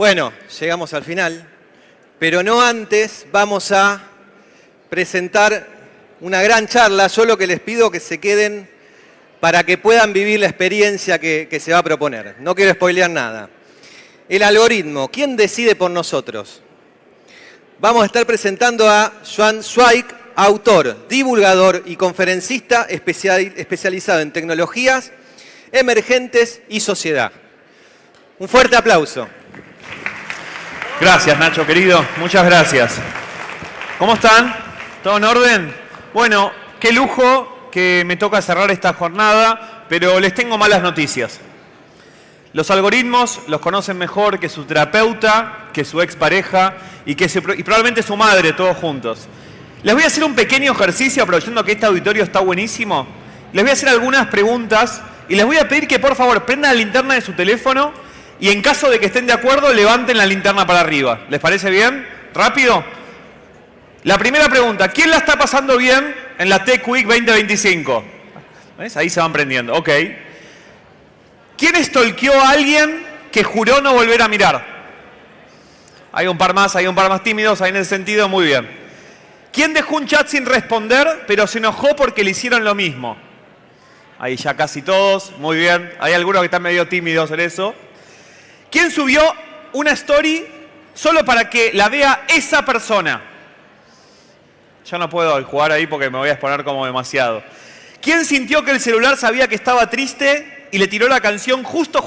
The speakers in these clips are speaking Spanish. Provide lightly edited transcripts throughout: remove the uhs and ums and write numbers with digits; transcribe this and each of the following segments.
Bueno, llegamos al final, pero no antes vamos a presentar una gran charla. Yo lo que les pido es que se queden para que puedan vivir la experiencia que se va a proponer. No quiero spoilear nada. El algoritmo, ¿quién decide por nosotros? Vamos a estar presentando a Joan Zweig, autor, divulgador y conferencista especializado en tecnologías emergentes y sociedad. Un fuerte aplauso. Gracias, Nacho, querido. Muchas gracias. ¿Cómo están? ¿Todo en orden? Bueno, qué lujo que me toca cerrar esta jornada, pero les tengo malas noticias. Los algoritmos los conocen mejor que su terapeuta, que su expareja y probablemente su madre, todos juntos. Les voy a hacer un pequeño ejercicio, aprovechando que este auditorio está buenísimo. Les voy a hacer algunas preguntas y les voy a pedir que por favor prendan la linterna de su teléfono y en caso de que estén de acuerdo, levanten la linterna para arriba. ¿Les parece bien? ¿Rápido? La primera pregunta, ¿quién la está pasando bien en la Tech Week 2025? ¿Ves? Ahí se van prendiendo. Ok. ¿Quién stalkeó a alguien que juró no volver a mirar? Hay un par más tímidos, ahí en ese sentido, muy bien. ¿Quién dejó un chat sin responder, pero se enojó porque le hicieron lo mismo? Ahí ya casi todos, muy bien. Hay algunos que están medio tímidos en eso. ¿Quién subió una story solo para que la vea esa persona? Yo no puedo jugar ahí porque me voy a exponer como demasiado. ¿Quién sintió que el celular sabía que estaba triste y le tiró la canción justo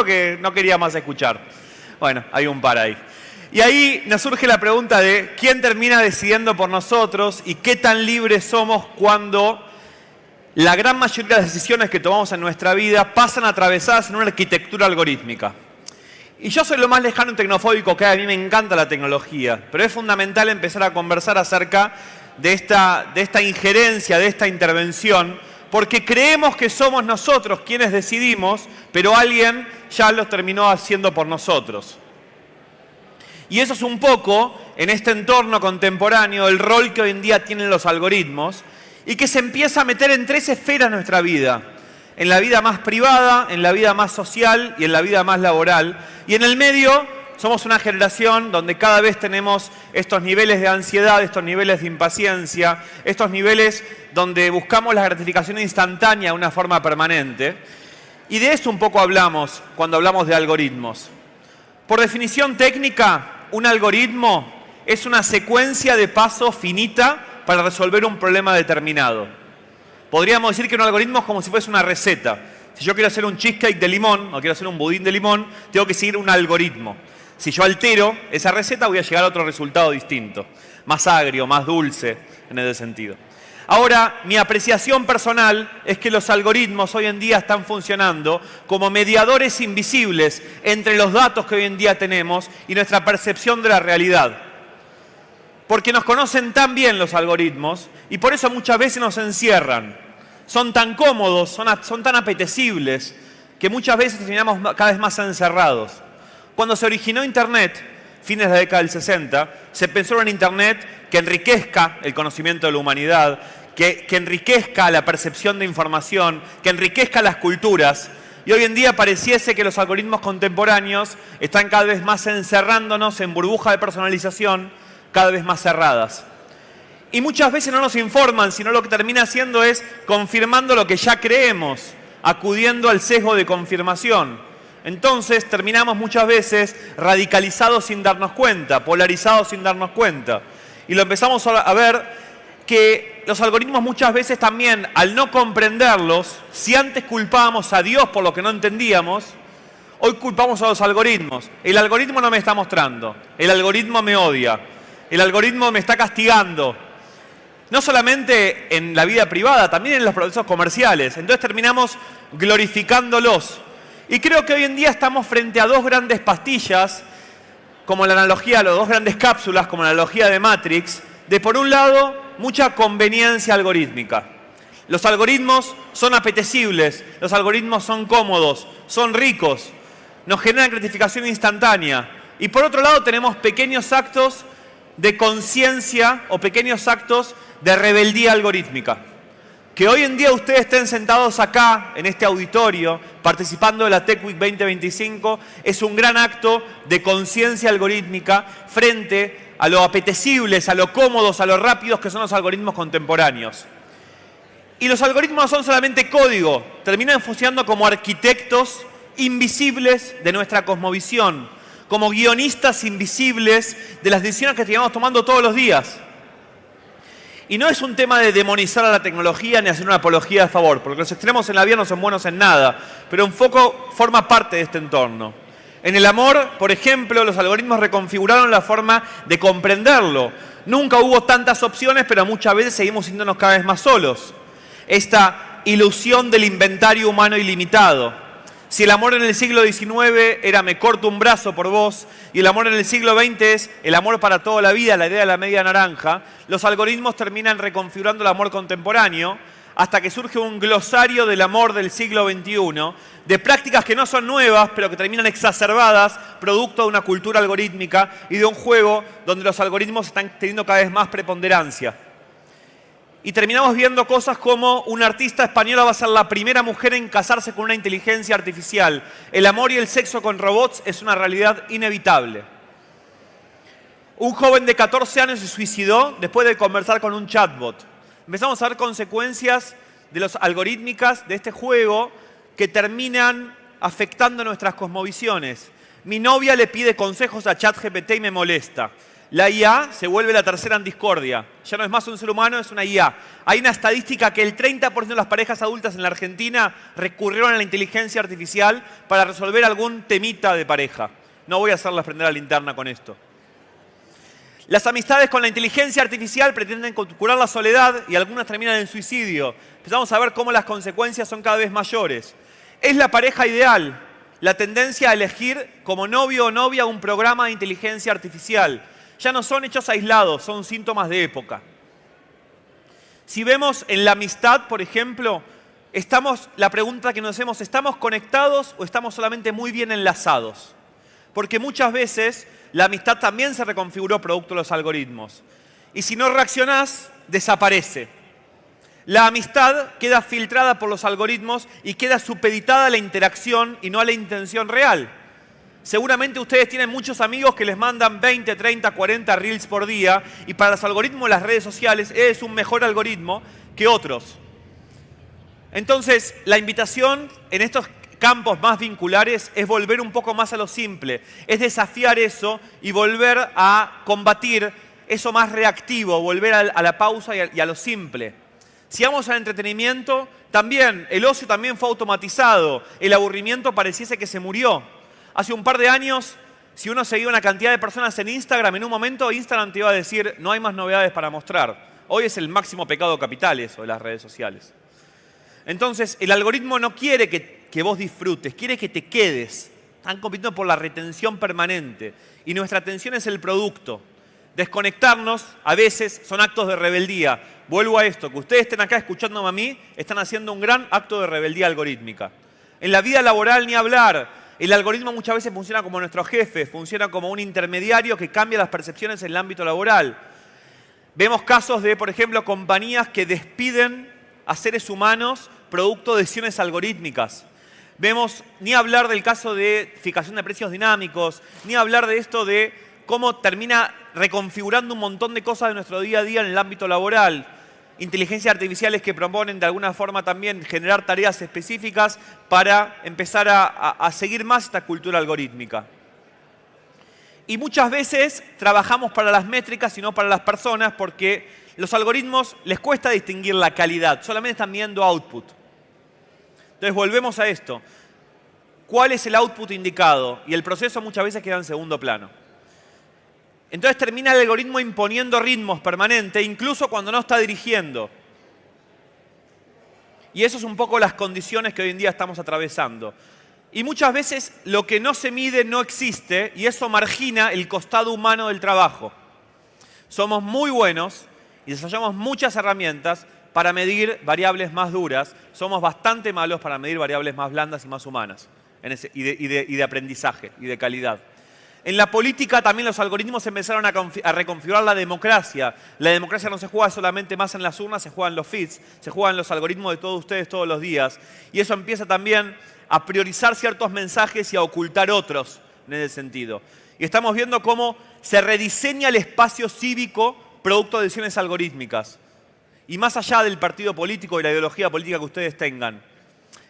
que no quería más escuchar? Bueno, hay un par ahí. Y ahí nos surge la pregunta de quién termina decidiendo por nosotros y qué tan libres somos cuando la gran mayoría de las decisiones que tomamos en nuestra vida pasan atravesadas en una arquitectura algorítmica. Y yo soy lo más lejano y tecnofóbico que hay, a mí me encanta la tecnología, pero es fundamental empezar a conversar acerca de esta injerencia, de esta intervención, porque creemos que somos nosotros quienes decidimos, pero alguien ya lo terminó haciendo por nosotros. Y eso es un poco, en este entorno contemporáneo, el rol que hoy en día tienen los algoritmos y que se empieza a meter en tres esferas de nuestra vida. En la vida más privada, en la vida más social y en la vida más laboral. Y en el medio somos una generación donde cada vez tenemos estos niveles de ansiedad, estos niveles de impaciencia, estos niveles donde buscamos la gratificación instantánea de una forma permanente. Y de eso un poco hablamos cuando hablamos de algoritmos. Por definición técnica, un algoritmo es una secuencia de pasos finita para resolver un problema determinado. Podríamos decir que un algoritmo es como si fuese una receta. Si yo quiero hacer un cheesecake de limón o quiero hacer un budín de limón, tengo que seguir un algoritmo. Si yo altero esa receta, voy a llegar a otro resultado distinto. Más agrio, más dulce, en ese sentido. Ahora, mi apreciación personal es que los algoritmos hoy en día están funcionando como mediadores invisibles entre los datos que hoy en día tenemos y nuestra percepción de la realidad. Porque nos conocen tan bien los algoritmos y por eso muchas veces nos encierran. Son tan cómodos, son tan apetecibles, que muchas veces terminamos cada vez más encerrados. Cuando se originó Internet, fines de la década del 60, se pensó en un Internet que enriquezca el conocimiento de la humanidad, que enriquezca la percepción de información, que enriquezca las culturas. Y hoy en día pareciese que los algoritmos contemporáneos están cada vez más encerrándonos en burbujas de personalización cada vez más cerradas. Y muchas veces no nos informan, sino lo que termina haciendo es confirmando lo que ya creemos, acudiendo al sesgo de confirmación. Entonces terminamos muchas veces radicalizados sin darnos cuenta, polarizados sin darnos cuenta. Y lo empezamos a ver que los algoritmos muchas veces también, al no comprenderlos, si antes culpábamos a Dios por lo que no entendíamos, hoy culpamos a los algoritmos. El algoritmo no me está mostrando, el algoritmo me odia, el algoritmo me está castigando. No solamente en la vida privada, también en los procesos comerciales. Entonces terminamos glorificándolos. Y creo que hoy en día estamos frente a dos grandes pastillas, como la analogía, las dos grandes cápsulas, como la analogía de Matrix, de por un lado, mucha conveniencia algorítmica. Los algoritmos son apetecibles, los algoritmos son cómodos, son ricos, nos generan gratificación instantánea. Y por otro lado tenemos pequeños actos de conciencia o pequeños actos de rebeldía algorítmica. Que hoy en día ustedes estén sentados acá, en este auditorio, participando de la Tech Week 2025, es un gran acto de conciencia algorítmica frente a lo apetecibles, a lo cómodos, a lo rápidos que son los algoritmos contemporáneos. Y los algoritmos no son solamente código, terminan funcionando como arquitectos invisibles de nuestra cosmovisión, como guionistas invisibles de las decisiones que estamos tomando todos los días. Y no es un tema de demonizar a la tecnología ni hacer una apología a favor, porque los extremos en la vida no son buenos en nada, pero un foco forma parte de este entorno. En el amor, por ejemplo, los algoritmos reconfiguraron la forma de comprenderlo. Nunca hubo tantas opciones, pero muchas veces seguimos sintiéndonos cada vez más solos. Esta ilusión del inventario humano ilimitado. Si el amor en el siglo XIX era me corto un brazo por vos, y el amor en el siglo XX es el amor para toda la vida, la idea de la media naranja, los algoritmos terminan reconfigurando el amor contemporáneo hasta que surge un glosario del amor del siglo XXI, de prácticas que no son nuevas, pero que terminan exacerbadas, producto de una cultura algorítmica y de un juego donde los algoritmos están teniendo cada vez más preponderancia. Y terminamos viendo cosas como una artista española va a ser la primera mujer en casarse con una inteligencia artificial. El amor y el sexo con robots es una realidad inevitable. Un joven de 14 años se suicidó después de conversar con un chatbot. Empezamos a ver consecuencias de las algorítmicas de este juego que terminan afectando nuestras cosmovisiones. Mi novia le pide consejos a ChatGPT y me molesta. La IA se vuelve la tercera en discordia. Ya no es más un ser humano, es una IA. Hay una estadística que el 30% de las parejas adultas en la Argentina recurrieron a la inteligencia artificial para resolver algún temita de pareja. No voy a hacerlas prender a linterna con esto. Las amistades con la inteligencia artificial pretenden curar la soledad y algunas terminan en suicidio. Empezamos a ver cómo las consecuencias son cada vez mayores. Es la pareja ideal, la tendencia a elegir como novio o novia un programa de inteligencia artificial. Ya no son hechos aislados, son síntomas de época. Si vemos en la amistad, por ejemplo, la pregunta que nos hacemos, ¿estamos conectados o estamos solamente muy bien enlazados? Porque muchas veces la amistad también se reconfiguró producto de los algoritmos. Y si no reaccionás, desaparece. La amistad queda filtrada por los algoritmos y queda supeditada a la interacción y no a la intención real. Seguramente ustedes tienen muchos amigos que les mandan 20, 30, 40 reels por día y para los algoritmos de las redes sociales es un mejor algoritmo que otros. Entonces, la invitación en estos campos más vinculares es volver un poco más a lo simple, es desafiar eso y volver a combatir eso más reactivo, volver a la pausa y a lo simple. Si vamos al entretenimiento, también el ocio también fue automatizado, el aburrimiento pareciese que se murió. Hace un par de años, si uno seguía una cantidad de personas en Instagram, en un momento Instagram te iba a decir no hay más novedades para mostrar. Hoy es el máximo pecado capital eso de las redes sociales. Entonces, el algoritmo no quiere que vos disfrutes, quiere que te quedes. Están compitiendo por la retención permanente. Y nuestra atención es el producto. Desconectarnos, a veces, son actos de rebeldía. Vuelvo a esto, que ustedes estén acá escuchándome a mí, están haciendo un gran acto de rebeldía algorítmica. En la vida laboral ni hablar. El algoritmo muchas veces funciona como nuestro jefe, funciona como un intermediario que cambia las percepciones en el ámbito laboral. Vemos casos de, por ejemplo, compañías que despiden a seres humanos producto de decisiones algorítmicas. Vemos, ni hablar del caso de fijación de precios dinámicos, ni hablar de esto de cómo termina reconfigurando un montón de cosas de nuestro día a día en el ámbito laboral. Inteligencias artificiales que proponen de alguna forma también generar tareas específicas para empezar a seguir más esta cultura algorítmica. Y muchas veces trabajamos para las métricas y no para las personas porque los algoritmos les cuesta distinguir la calidad, solamente están viendo output. Entonces volvemos a esto. ¿Cuál es el output indicado? Y el proceso muchas veces queda en segundo plano. Entonces termina el algoritmo imponiendo ritmos permanentes, incluso cuando no está dirigiendo. Y eso es un poco las condiciones que hoy en día estamos atravesando. Y muchas veces lo que no se mide no existe y eso margina el costado humano del trabajo. Somos muy buenos y desarrollamos muchas herramientas para medir variables más duras. Somos bastante malos para medir variables más blandas y más humanas y de aprendizaje y de calidad. En la política también los algoritmos empezaron a reconfigurar la democracia. La democracia no se juega solamente más en las urnas, se juega en los feeds, se juega en los algoritmos de todos ustedes todos los días. Y eso empieza también a priorizar ciertos mensajes y a ocultar otros en ese sentido. Y estamos viendo cómo se rediseña el espacio cívico producto de decisiones algorítmicas. Y más allá del partido político y la ideología política que ustedes tengan.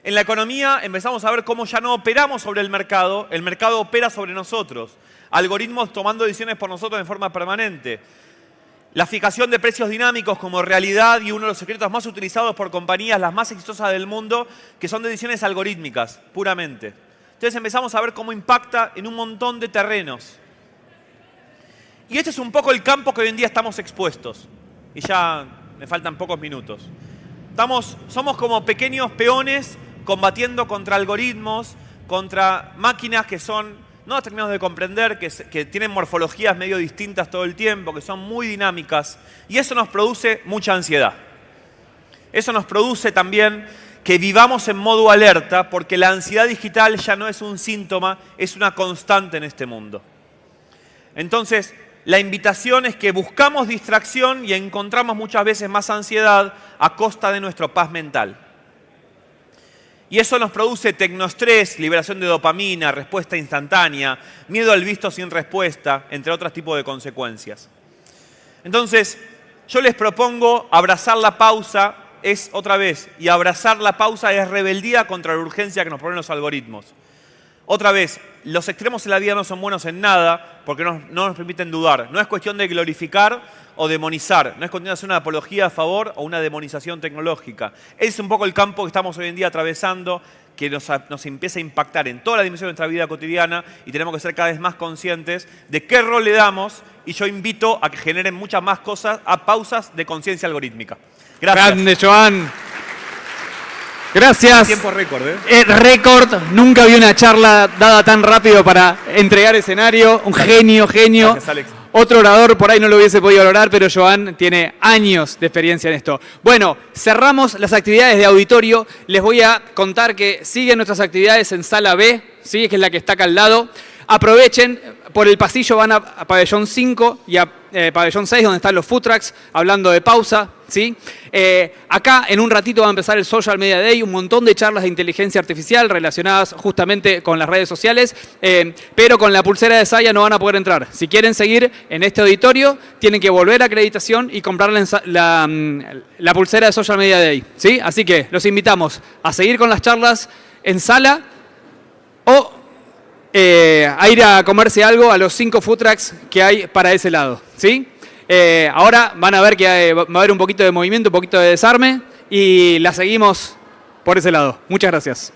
En la economía empezamos a ver cómo ya no operamos sobre el mercado opera sobre nosotros. Algoritmos tomando decisiones por nosotros en forma permanente. La fijación de precios dinámicos como realidad y uno de los secretos más utilizados por compañías, las más exitosas del mundo, que son decisiones algorítmicas, puramente. Entonces empezamos a ver cómo impacta en un montón de terrenos. Y este es un poco el campo que hoy en día estamos expuestos. Y ya me faltan pocos minutos. Somos como pequeños peones combatiendo contra algoritmos, contra máquinas que no terminamos de comprender, que tienen morfologías medio distintas todo el tiempo, que son muy dinámicas. Y eso nos produce mucha ansiedad. Eso nos produce también que vivamos en modo alerta, porque la ansiedad digital ya no es un síntoma, es una constante en este mundo. Entonces, la invitación es que buscamos distracción y encontramos muchas veces más ansiedad a costa de nuestra paz mental. Y eso nos produce tecnoestrés, liberación de dopamina, respuesta instantánea, miedo al visto sin respuesta, entre otros tipos de consecuencias. Entonces, yo les propongo abrazar la pausa, y abrazar la pausa es rebeldía contra la urgencia que nos ponen los algoritmos. Otra vez, los extremos en la vida no son buenos en nada porque no nos permiten dudar. No es cuestión de glorificar o demonizar. No es cuestión de hacer una apología a favor o una demonización tecnológica. Ese es un poco el campo que estamos hoy en día atravesando, que nos empieza a impactar en toda la dimensión de nuestra vida cotidiana y tenemos que ser cada vez más conscientes de qué rol le damos y yo invito a que generen muchas más cosas a pausas de conciencia algorítmica. Gracias. Grande, Joan. Gracias. Tiempo récord, ¿eh? Récord. Nunca vi una charla dada tan rápido para entregar escenario. Un genio. Gracias, Alex. Otro orador por ahí no lo hubiese podido lograr, pero Joan tiene años de experiencia en esto. Bueno, cerramos las actividades de auditorio. Les voy a contar que siguen nuestras actividades en sala B, ¿sí? Que es la que está acá al lado. Aprovechen, por el pasillo van a pabellón 5 y a pabellón 6, donde están los food trucks, hablando de pausa, ¿sí? Acá en un ratito va a empezar el Social Media Day, un montón de charlas de inteligencia artificial relacionadas justamente con las redes sociales, pero con la pulsera de Saya no van a poder entrar. Si quieren seguir en este auditorio, tienen que volver a acreditación y comprar la pulsera de Social Media Day, ¿sí? Así que los invitamos a seguir con las charlas en sala o a ir a comerse algo a los 5 food trucks que hay para ese lado, ¿sí? Ahora van a ver que va a haber un poquito de movimiento, un poquito de desarme y la seguimos por ese lado. Muchas gracias.